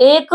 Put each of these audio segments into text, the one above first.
1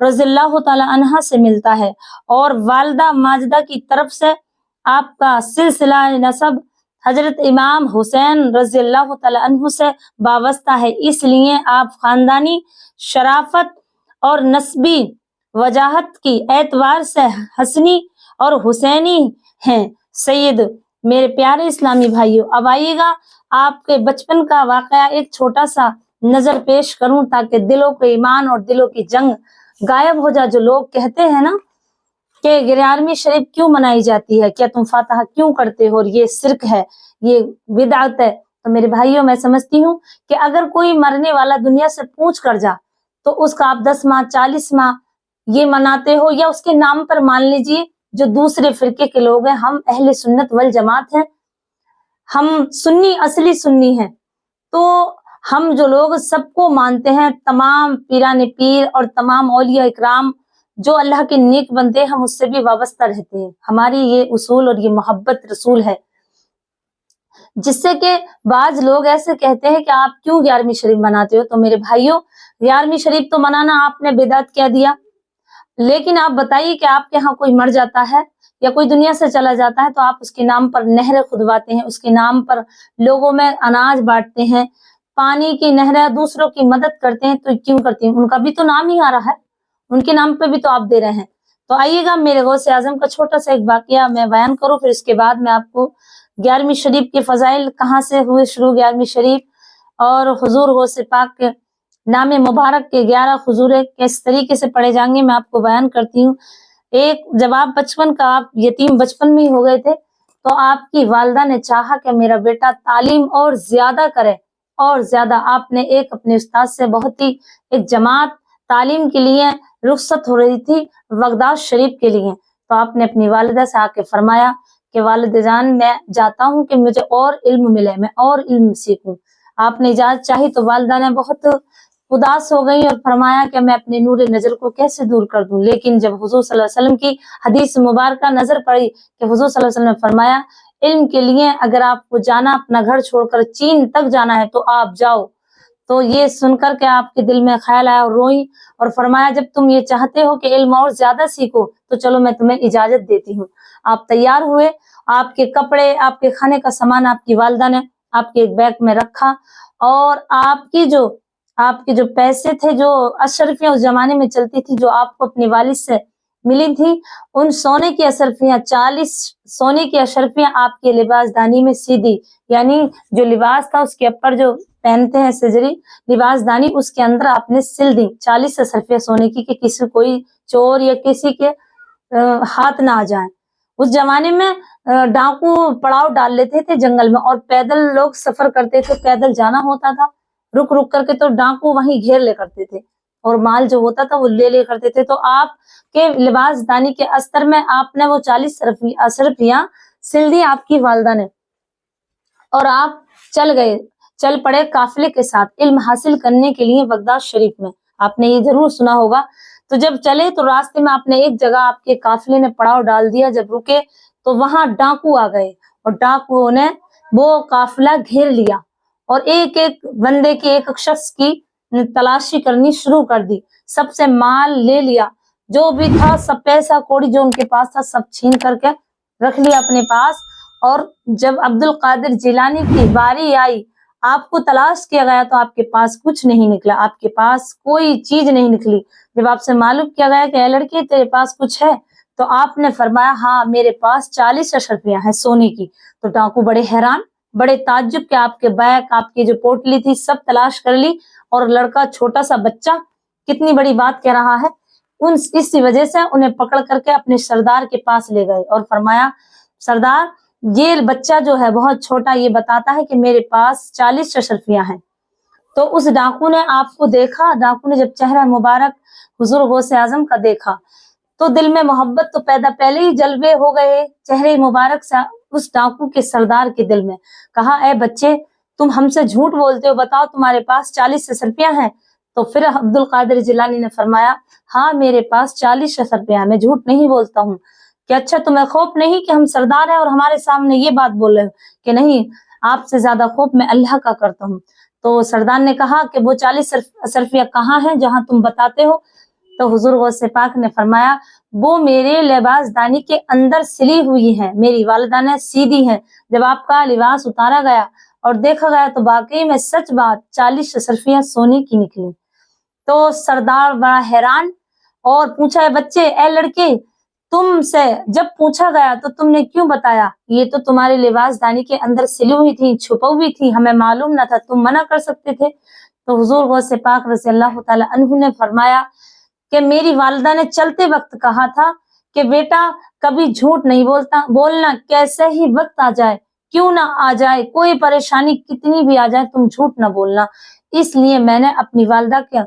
رضی اللہ تعالی عنہا سے ملتا ہے، اور والدہ ماجدہ کی طرف سے آپ کا سلسلہ نسب حضرت امام حسین رضی اللہ تعالی عنہ سے وابستہ ہے، اس لیے آپ خاندانی شرافت اور نسبی وجاہت کی اعتبار سے حسنی اور حسینی ہیں۔ سید میرے پیارے اسلامی بھائیوں، اب آئیے گا آپ کے بچپن کا واقعہ ایک چھوٹا سا نظر پیش کروں تاکہ دلوں کے ایمان اور دلوں کی جنگ غائب ہو جائے۔ جو لوگ کہتے ہیں نا کہ 11ویں شریف کیوں منائی جاتی ہے، کیا تم فاتحہ کیوں کرتے ہو، اور یہ شرک ہے، یہ بدعت ہے، تو میرے بھائیوں میں سمجھتی ہوں کہ اگر کوئی مرنے والا دنیا سے پوچھ کر جا تو اس کا آپ 10 ماہ 40 ماہ یہ مناتے ہو، یا اس کے نام پر مان لیجئے جو دوسرے فرقے کے لوگ ہیں، ہم اہل سنت والجماعت ہیں، ہم سنی اصلی سنی ہیں، تو ہم جو لوگ سب کو مانتے ہیں، تمام پیران پیر اور تمام اولیاء اکرام جو اللہ کے نیک بندے، ہم اس سے بھی وابستہ رہتے ہیں۔ ہماری یہ اصول اور یہ محبت رسول ہے، جس سے کہ بعض لوگ ایسے کہتے ہیں کہ آپ کیوں 11ویں شریف مناتے ہو؟ تو میرے بھائیوں، 11ویں شریف تو منانا آپ نے بدعت کہہ دیا، لیکن آپ بتائیے کہ آپ کے ہاں کوئی مر جاتا ہے یا کوئی دنیا سے چلا جاتا ہے تو آپ اس کے نام پر نہریں کھدواتے ہیں، اس کے نام پر لوگوں میں اناج بانٹتے ہیں، پانی کی نہریں، دوسروں کی مدد کرتے ہیں، تو کیوں کرتے ہیں؟ ان کا بھی تو نام ہی آ رہا ہے، ان کے نام پہ بھی تو آپ دے رہے ہیں۔ تو آئیے گا میرے غوث اعظم کا چھوٹا سا ایک واقعہ میں بیان کروں، پھر اس کے بعد میں آپ کو 11ویں شریف کے فضائل کہاں سے ہوئے شروع 11ویں شریف، اور حضور غوث پاک کے نام مبارک کے 11 حضور کس طریقے سے پڑھے جائیں گے، میں آپ کو بیان کرتی ہوں۔ ایک جب آپ بچپن کا، آپ یتیم بچپن میں ہی ہو گئے تھے، تو آپ کی والدہ نے چاہا کہ میرا بیٹا تعلیم اور زیادہ کرے، اور زیادہ آپ نے ایک اپنے استاد سے بہت ہی، ایک جماعت تعلیم کے لیے رخصت ہو رہی تھی بغداد شریف کے لیے، تو آپ نے اپنی والدہ سے آ کے فرمایا کہ والد جان میں جاتا ہوں کہ مجھے اور علم ملے، میں اور علم سیکھوں۔ آپ نے اجازت چاہی تو والدہ نے بہت اداس ہو گئی اور فرمایا کہ میں اپنے نور نظر کو کیسے دور کر دوں، لیکن جب حضور صلی اللہ علیہ وسلم کی حدیث مبارکہ نظر پڑی کہ حضور صلی اللہ علیہ وسلم نے فرمایا علم کے لیے اگر آپ کو جانا، اپنا گھر چھوڑ کر چین تک جانا ہے تو آپ جاؤ، تو یہ سن کر کے آپ کے دل میں خیال آیا اور روئی، اور فرمایا جب تم یہ چاہتے ہو کہ علم اور زیادہ سیکھو تو چلو میں تمہیں اجازت دیتی ہوں۔ آپ تیار ہوئے، آپ کے کپڑے، آپ کے کھانے کا سامان آپ کی والدہ نے آپ کے ایک بیگ میں رکھا، اور آپ کے جو پیسے تھے، جو اشرفیاں اس زمانے میں چلتی تھی، جو آپ کو اپنی والد سے ملی تھی، ان سونے کی اشرفیاں 40 سونے کی اشرفیاں آپ کے لباس دانی میں سی دی، یعنی جو لباس تھا اس کے اوپر جو پہنتے ہیں سجری لباس دانی، اس کے اندر آپ نے سل دی 40 اشرفیاں سونے کی، کہ کسی کوئی چور یا کسی کے ہاتھ نہ آ جائیں۔ اس زمانے میں ڈاکو پڑاؤ ڈال لیتے تھے جنگل میں، اور پیدل لوگ سفر کرتے تھے، پیدل جانا ہوتا تھا رک رک کر کے، تو ڈاکو وہیں گھیر لے کرتے تھے اور مال جو ہوتا تھا وہ لے کرتے تھے۔ تو آپ کے لباس دانی کے استر میں آپ نے وہ 40 اشرفیاں سل دی آپ کی والدہ نے، اور آپ چل پڑے قافلے کے ساتھ علم حاصل کرنے کے لیے بغداد شریف میں۔ آپ نے یہ ضرور سنا ہوگا۔ تو جب چلے تو راستے میں آپ نے ایک جگہ آپ کے قافلے نے پڑاؤ ڈال دیا، جب رکے تو وہاں ڈاکو آ گئے، اور ڈاکوؤں نے وہ قافلہ گھیر لیا، اور ایک ایک بندے کی، ایک ایک شخص کی تلاشی کرنی شروع کر دی، سب سے مال لے لیا، جو بھی تھا سب پیسہ کوڑی جو ان کے پاس تھا سب چھین کر کے رکھ لیا اپنے پاس۔ اور جب عبد القادر جیلانی کی باری آئی، آپ کو تلاش کیا گیا تو آپ کے پاس کچھ نہیں نکلا، آپ کے پاس کوئی چیز نہیں نکلی۔ جب آپ سے معلوم کیا گیا کہ اے لڑکی تیرے پاس کچھ ہے، تو آپ نے فرمایا ہاں میرے پاس 40 اشرفیاں ہیں سونے کی۔ تو ڈاکو بڑے حیران، بڑے تعجب کہ آپ کے بیگ، آپ کی جو پوٹلی تھی سب تلاش کر لی، اور لڑکا چھوٹا سا بچہ کتنی بڑی بات کہہ رہا ہے، اس وجہ سے انہیں پکڑ کر کے اپنے سردار کے پاس لے گئے، اور فرمایا سردار یہ بچہ جو ہے بہت چھوٹا، یہ بتاتا ہے کہ میرے پاس 40 اشرفیاں ہیں۔ تو اس ڈاکو نے آپ کو دیکھا، ڈاکو نے جب چہرہ مبارک حضور غوث اعظم کا دیکھا تو دل میں محبت تو پیدا، پہلے ہی جلوے ہو گئے چہرے مبارک سے اس ڈاکو کے سردار کے دل میں۔ کہا اے بچے تم ہم سے جھوٹ بولتے ہو، بتاؤ تمہارے پاس 40 اشرفیاں ہیں؟ تو پھر عبد القادر جیلانی نے فرمایا ہاں میرے پاس 40 اشرفیاں ہیں، میں جھوٹ نہیں بولتا ہوں۔ کہ اچھا تمہیں خوف نہیں کہ ہم سردار ہیں اور ہمارے سامنے یہ بات بول رہے ہو؟ کہ نہیں، آپ سے زیادہ خوف میں اللہ کا کرتا ہوں۔ تو سردار نے کہا کہ وہ 40 اشرفیاں کہاں ہیں جہاں تم بتاتے ہو؟ تو حضور غوث پاک نے فرمایا وہ میرے لباس دانی کے اندر سلی ہوئی ہیں، میری والدہ نے سی دی ہیں۔ جب آپ کا لباس اتارا گیا اور دیکھا گیا تو واقعی میں سچ بات 40 شصرفیاں سونے کی نکلی۔ تو سردار بڑا حیران اور پوچھا اے بچے، اے لڑکے، تم سے جب پوچھا گیا تو تم نے کیوں بتایا؟ یہ تو تمہارے لباس دانی کے اندر سلی ہوئی تھی، چھپا ہوئی تھی، ہمیں معلوم نہ تھا، تم منع کر سکتے تھے۔ تو حضور غوث پاک رضی اللہ تعالی عنہ نے فرمایا کہ میری والدہ نے چلتے وقت کہا تھا کہ بیٹا کبھی جھوٹ نہیں بولنا، کیسے ہی وقت آ جائے، کیوں نہ آ جائے، کوئی پریشانی کتنی بھی آ جائے، تم جھوٹ نہ بولنا۔ اس لیے میں نے اپنی والدہ کے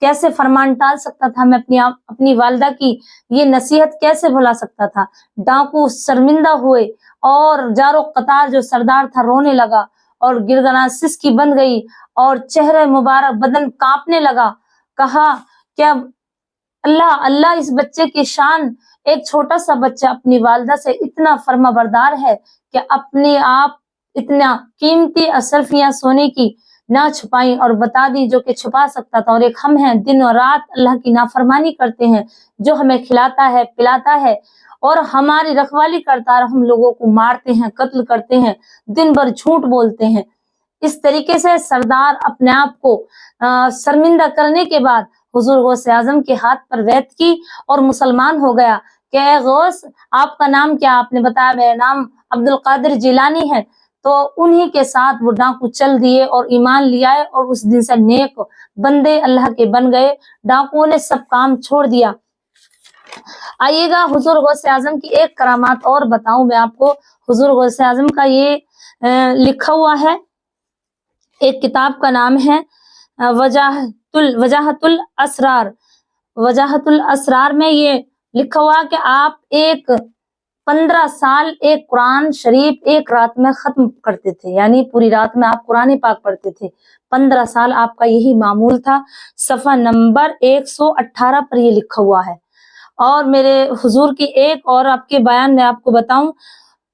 کیسے فرمان ٹال سکتا تھا، میں اپنی والدہ کی یہ نصیحت کیسے بھلا سکتا تھا۔ ڈاکو شرمندہ ہوئے اور جارو قطار جو سردار تھا رونے لگا اور گردناں سسکی بن گئی اور چہرے مبارک بدن کانپنے لگا۔ کہا کیا اللہ اللہ اس بچے کی شان، ایک چھوٹا سا بچہ اپنی والدہ سے اتنا فرما بردار ہے کہ اپنے آپ اتنا قیمتی اشرفیاں سونے کی نہ چھپائیں اور بتا دی جو کہ چھپا سکتا تھا۔ اور ایک ہم ہیں دن اور رات اللہ کی نافرمانی کرتے ہیں، جو ہمیں کھلاتا ہے پلاتا ہے اور ہماری رکھوالی کرتا ہے، ہم لوگوں کو مارتے ہیں، قتل کرتے ہیں، دن بھر جھوٹ بولتے ہیں۔ اس طریقے سے سردار اپنے آپ کو شرمندہ کرنے کے بعد حضور غوث اعظم کے ہاتھ پر بیعت کی اور مسلمان ہو گیا کہ اے غوث آپ کا نام کیا؟ آپ نے بتایا میرا نام عبد القادر جیلانی ہے۔ تو انہی کے ساتھ وہ ڈاکو چل دیے اور ایمان لے آئے اور اس دن سے نیک بندے اللہ کے بن گئے۔ ڈاکوؤں نے سب کام چھوڑ دیا۔ آئیے گا حضور غوث اعظم کی ایک کرامات اور بتاؤں میں آپ کو۔ حضور غوث اعظم کا یہ لکھا ہوا ہے، ایک کتاب کا نام ہے وجاہت الاسرار۔ وجاہت الاسرار میں یہ لکھا ہوا کہ آپ 15 سال ایک قرآن شریف ایک رات میں ختم کرتے تھے، یعنی پوری رات میں آپ قرآن پاک پڑھتے تھے۔ 15 سال آپ کا یہی معمول تھا۔ صفحہ نمبر 118 پر یہ لکھا ہوا ہے۔ اور میرے حضور کی ایک اور آپ کے بیان میں آپ کو بتاؤں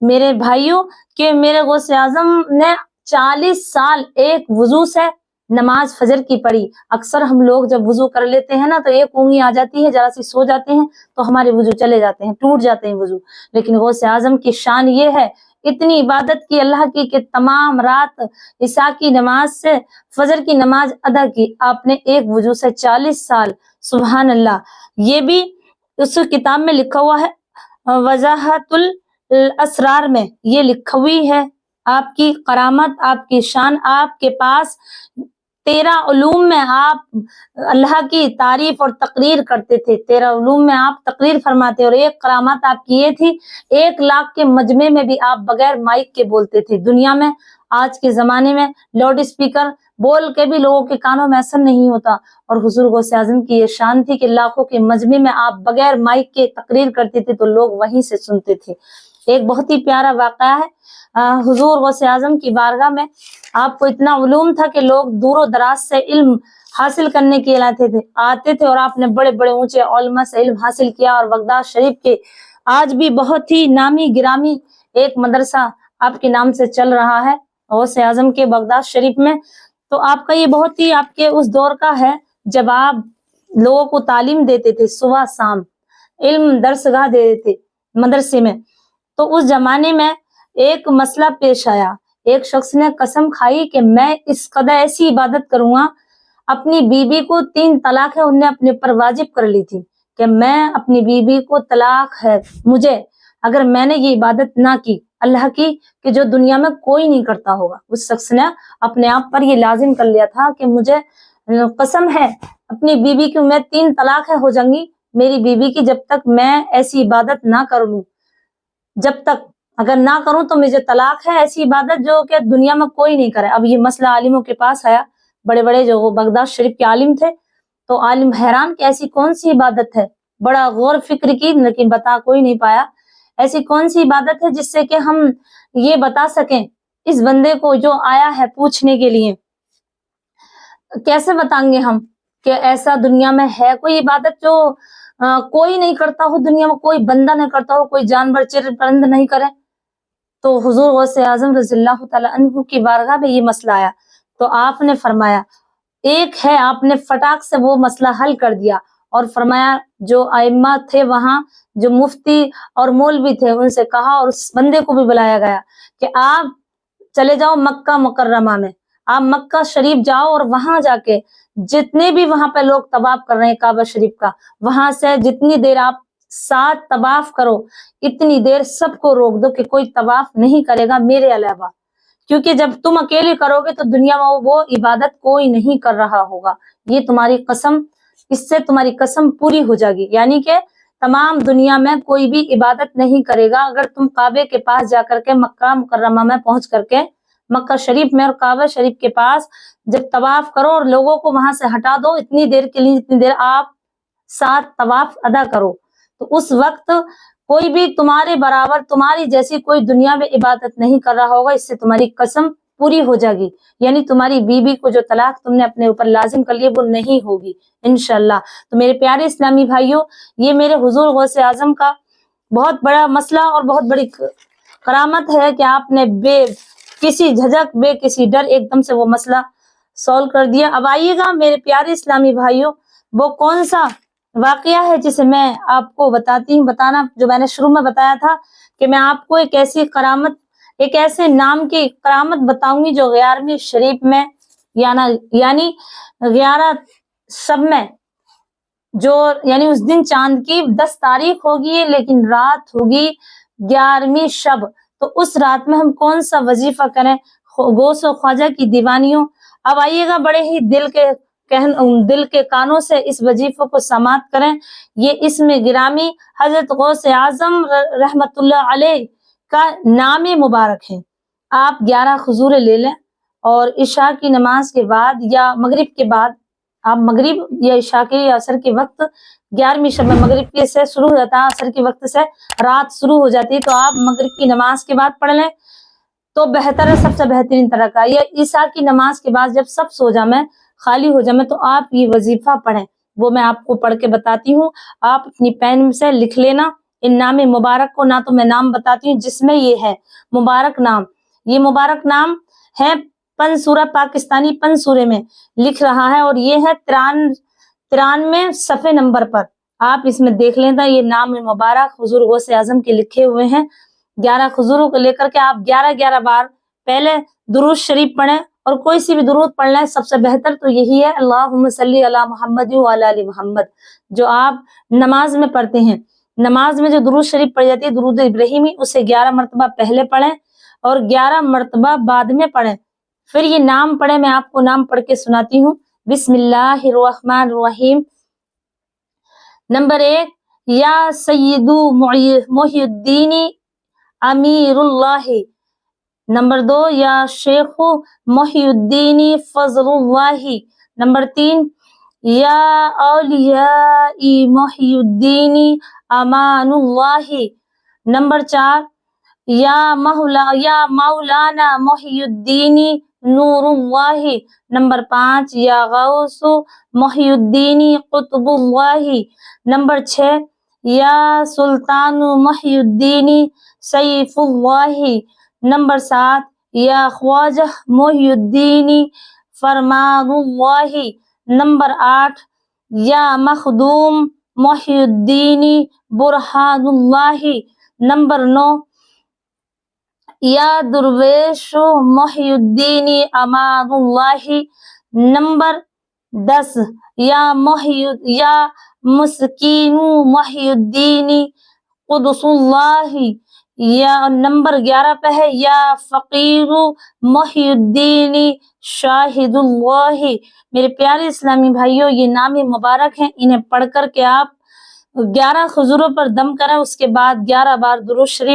میرے بھائیوں کہ میرے غوث اعظم نے 40 سال ایک وضو سے نماز فجر کی پڑھی۔ اکثر ہم لوگ جب وضو کر لیتے ہیں نا تو ایک اونگلی آ جاتی ہے، ذرا سی سو جاتے ہیں تو ہمارے وضو چلے جاتے ہیں، ٹوٹ جاتے ہیں وضو۔ لیکن غوث اعظم کی شان یہ ہے، اتنی عبادت کی اللہ کی کہ تمام رات عشاء کی نماز سے فجر کی نماز ادا کی آپ نے ایک وضو سے 40 سال۔ سبحان اللہ۔ یہ بھی اس کتاب میں لکھا ہوا ہے وجاہت الاسرار میں یہ لکھا ہوئی ہے آپ کی کرامت، آپ کی شان۔ آپ کے پاس 13 علوم میں آپ اللہ کی تعریف اور تقریر کرتے تھے، 13 علوم میں آپ تقریر فرماتے، اور ایک کرامت آپ کی یہ تھی 1 لاکھ کے مجمع میں بھی آپ بغیر مائک کے بولتے تھے۔ دنیا میں آج کے زمانے میں لاؤڈ اسپیکر بول کے بھی لوگوں کے کانوں میں اثر نہیں ہوتا، اور حضور غوث اعظم کی یہ شان تھی کہ لاکھوں کے مجمع میں آپ بغیر مائک کے تقریر کرتے تھے تو لوگ وہیں سے سنتے تھے۔ ایک بہت ہی پیارا واقعہ ہے حضور غوث اعظم کی بارگاہ میں آپ کو اتنا علوم تھا کہ لوگ دور و دراز سے علم حاصل کرنے کے لیے آتے تھے، اور آپ نے بڑے بڑے اونچے علماء سے علم حاصل کیا، اور بغداد شریف کے آج بھی بہت ہی نامی گرامی ایک مدرسہ آپ کے نام سے چل رہا ہے غوث اعظم کے بغداد شریف میں۔ تو آپ کا یہ بہت ہی آپ کے اس دور کا ہے جب آپ لوگوں کو تعلیم دیتے تھے، صبح شام علم درسگاہ دیتے تھے مدرسے میں۔ تو اس زمانے میں ایک مسئلہ پیش آیا، ایک شخص نے قسم کھائی کہ میں اس قدر ایسی عبادت کروں گا۔ اپنی بیوی کو 3 طلاق ہے، انہوں نے اپنے پر واجب کر لی تھی کہ میں اپنی بیوی کو طلاق ہے مجھے، اگر میں نے یہ عبادت نہ کی اللہ کی کہ جو دنیا میں کوئی نہیں کرتا ہوگا۔ اس شخص نے اپنے آپ پر یہ لازم کر لیا تھا کہ مجھے قسم ہے اپنی بیوی کی میں 3 طلاق ہو جائیں گی میری بیوی کی، جب تک میں ایسی عبادت نہ کر لوں، جب تک اگر نہ کروں تو مجھے طلاق ہے، ایسی عبادت جو کہ دنیا میں کوئی نہیں کرے۔ اب یہ مسئلہ عالموں کے پاس آیا، بڑے بڑے جو بغداد شریف کے عالم تھے، تو عالم حیران کہ ایسی کون سی عبادت ہے، بڑا غور فکر کی لیکن بتا کوئی نہیں پایا ایسی کون سی عبادت ہے جس سے کہ ہم یہ بتا سکیں اس بندے کو جو آیا ہے پوچھنے کے لیے، کیسے بتائیں گے ہم کہ ایسا دنیا میں ہے کوئی عبادت جو کوئی نہیں کرتا ہو، دنیا میں کوئی بندہ نہیں کرتا ہو، کوئی جانور چر پرند نہیں کرے۔ تو حضور غوث اعظم رضی اللہ تعالی عنہ کی بارگاہ میں یہ مسئلہ آیا تو آپ نے فرمایا ایک ہے، آپ نے فٹاک سے وہ مسئلہ حل کر دیا، اور فرمایا جو ائمہ تھے وہاں، جو مفتی اور مولوی تھے، ان سے کہا اور اس بندے کو بھی بلایا گیا کہ آپ چلے جاؤ مکہ مکرمہ میں، آپ مکہ شریف جاؤ اور وہاں جا کے جتنے بھی وہاں پہ لوگ طواف کر رہے ہیں کعبہ شریف کا، وہاں سے جتنی دیر آپ 7 طواف کرو، اتنی دیر سب کو روک دو کہ کوئی طواف نہیں کرے گا میرے علاوہ، کیونکہ جب تم اکیلے کرو گے تو دنیا میں وہ عبادت کوئی نہیں کر رہا ہوگا، یہ تمہاری قسم، اس سے تمہاری قسم پوری ہو جائے گی، یعنی کہ تمام دنیا میں کوئی بھی عبادت نہیں کرے گا اگر تم کعبے کے پاس جا کر کے مکہ مکرمہ میں پہنچ کر کے مکہ شریف میں اور کعبہ شریف کے پاس جب طواف کرو اور لوگوں کو وہاں سے ہٹا دو اتنی دیر کے لیے جتنی دیر آپ 7 طواف ادا کرو، تو اس وقت کوئی بھی تمہارے برابر تمہاری جیسی کوئی دنیا میں عبادت نہیں کر رہا ہوگا، اس سے تمہاری قسم پوری ہو جائے گی، یعنی تمہاری بیوی کو جو طلاق تم نے اپنے اوپر لازم کر لی وہ نہیں ہوگی انشاءاللہ۔ تو میرے پیارے اسلامی بھائیوں، یہ میرے حضور غوث اعظم کا بہت بڑا مسئلہ اور بہت بڑی کرامت ہے کہ آپ نے بے کسی جھجک بے کسی ڈر ایک دم سے وہ مسئلہ سولو کر دیا۔ اب آئیے گا میرے پیارے اسلامی بھائیوں، وہ کون سا واقعہ ہے جسے میں آپ کو بتانا جو میں نے شروع میں بتایا تھا کہ میں آپ کو ایک ایسی کرامت، ایک ایسے نام کی کرامت بتاؤں گی جو 11ویں شریف میں یعنی 11 شب میں، جو یعنی اس دن چاند کی 10 تاریخ ہوگی لیکن رات ہوگی 11ویں شب، تو اس رات میں ہم کون سا وظیفہ کریں غوث و خواجہ کی دیوانیوں۔ اب آئیے گا بڑے ہی دل کے کانوں سے اس وظیفے کو سماعت کریں۔ یہ اسم گرامی حضرت غوث اعظم رحمت اللہ علیہ کا نام مبارک ہے۔ آپ 11 کھجوریں لے لیں اور عشاء کی نماز کے بعد یا مغرب کے بعد، آپ مغرب یا عشاء کے یا عصر کے وقت 11ویں شب میں مغرب کے سے شروع ہو جاتا ہے، عصر کے وقت سے رات شروع ہو جاتی ہے، تو آپ مغرب کی نماز کے بعد پڑھ لیں تو بہتر ہے، سب سے بہترین طرح کا۔ یہ عشاء کی نماز کے بعد جب سب سو جائیں خالی ہو جائیں تو آپ یہ وظیفہ پڑھیں، وہ میں آپ کو پڑھ کے بتاتی ہوں، آپ اپنی پین سے لکھ لینا ان نام مبارک کو، نہ تو میں نام بتاتی ہوں جس میں یہ ہے مبارک نام، یہ مبارک نام ہے پن سورہ پاکستانی پن سورے میں لکھ رہا ہے اور یہ ہے 93 صفحے نمبر پر، آپ اس میں دیکھ لینا، یہ نام مبارک حضور غوث اعظم کے لکھے ہوئے ہیں۔ 11 کھجوروں کو لے کر کے آپ 11 بار پہلے درود شریف پڑھیں اور کوئی سی بھی درود پڑھ لیں، سب سے بہتر تو یہی ہے اللہم صلی علی محمد وعلی آل محمد، جو آپ نماز میں پڑھتے ہیں۔ نماز میں جو درود شریف پڑھی جاتی ہے درود ابراہیمی، اسے 11 مرتبہ پہلے پڑھیں اور 11 مرتبہ بعد میں پڑھیں، پھر یہ نام پڑھیں، میں آپ کو نام پڑھ کے سناتی ہوں۔ بسم اللہ الرحمن الرحیم۔ نمبر 1 یا سیدو محی الدین امیر اللہ۔ نمبر 2 یا شیخ محی الدین فضل اللہ۔ نمبر 3 یا اولیاء محی الدین امان اللہ۔ نمبر 4 یا مولانا محی الدین نور اللہ۔ نمبر 5 یا غوث محی الدین قطب اللہ۔ نمبر 6 یا سلطان محی الدین سیف اللہ۔ نمبر 7 یا خواجہ محی الدین فرمان اللہ۔ نمبر 8 یا مخدوم محی الدین برہان اللہ۔ نمبر 9 یا درویش محی الدین امان اللہ۔ نمبر 10 یا مسکین محی الدین قدس اللہ۔ یا نمبر 11 پہ ہے یا فقیر محی الدین شاہد اللہ۔ میرے پیارے اسلامی بھائیوں، یہ نام مبارک ہیں، انہیں پڑھ کر کے آپ 11 کھجوروں پر دم کریں، اس کے بعد 11 بار درود شریف